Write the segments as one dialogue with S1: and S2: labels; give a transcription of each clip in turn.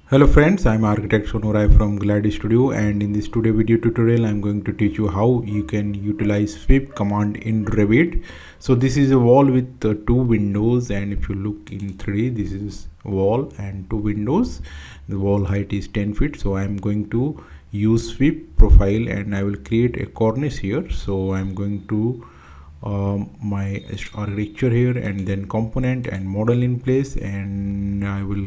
S1: Hello friends, I'm architect Sonorai from Glad Studio, and in this today video tutorial I'm going to teach you how you can utilize sweep command in Revit. So this is a wall with two windows, and if you look in 3D, this is wall and two windows. The wall height is 10 feet, so I'm going to use sweep profile and I will create a cornice here. So I'm going to my architecture here and then component and model in place, and I will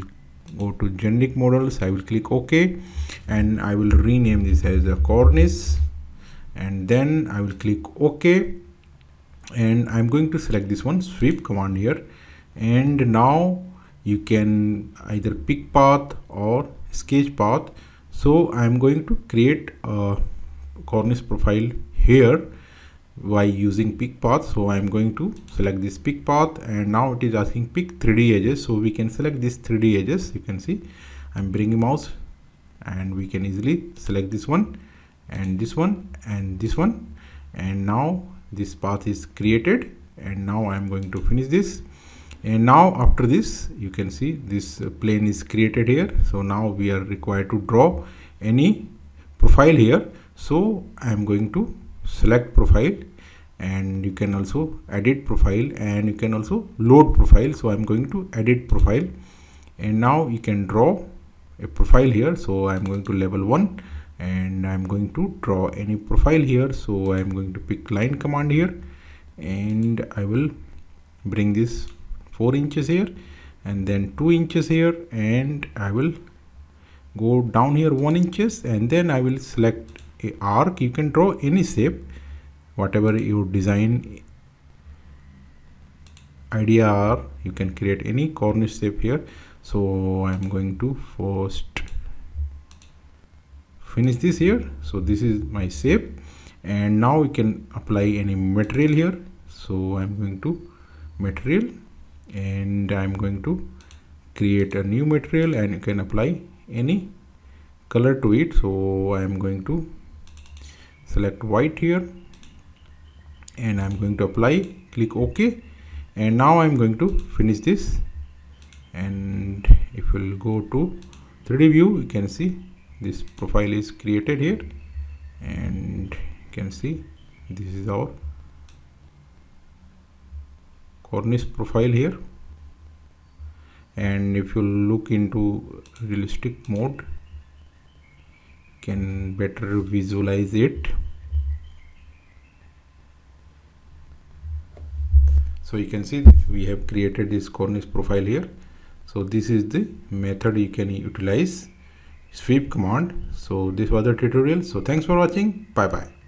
S1: go to generic models. I will click OK and I will rename this as a cornice, and then I will click OK, and I'm going to select this one sweep command here. And now you can either pick path or sketch path. So I'm going to create a cornice profile here by using pick path. So I'm going to select this pick path, and now it is asking pick 3D edges, so we can select this 3D edges. You can see I'm bringing mouse and we can easily select this one and this one and this one, and now this path is created. And now I'm going to finish this, and now after this you can see this plane is created here. So now we are required to draw any profile here. So I'm going to select profile, and you can also edit profile, and you can also load profile. So I'm going to edit profile, and now you can draw a profile here. So I'm going to level 1 and I'm going to draw any profile here. So I'm going to pick line command here, and I will bring this 4 inches here and then 2 inches here, and I will go down here 1 inches, and then I will select a arc. You can draw any shape, whatever your design idea are. You can create any cornice shape here. So I'm going to first finish this here. So this is my shape, and now we can apply any material here. So I'm going to material, and I'm going to create a new material, and you can apply any color to it. So I'm going to select white here, and I'm going to apply, click OK, and now I'm going to finish this. And if we'll go to 3D view, you can see this profile is created here, and you can see this is our cornice profile here. And if you look into realistic mode, you can better visualize it. So you can see we have created this cornice profile here. So this is the method you can utilize sweep command. So this was the tutorial. So thanks for watching. Bye bye.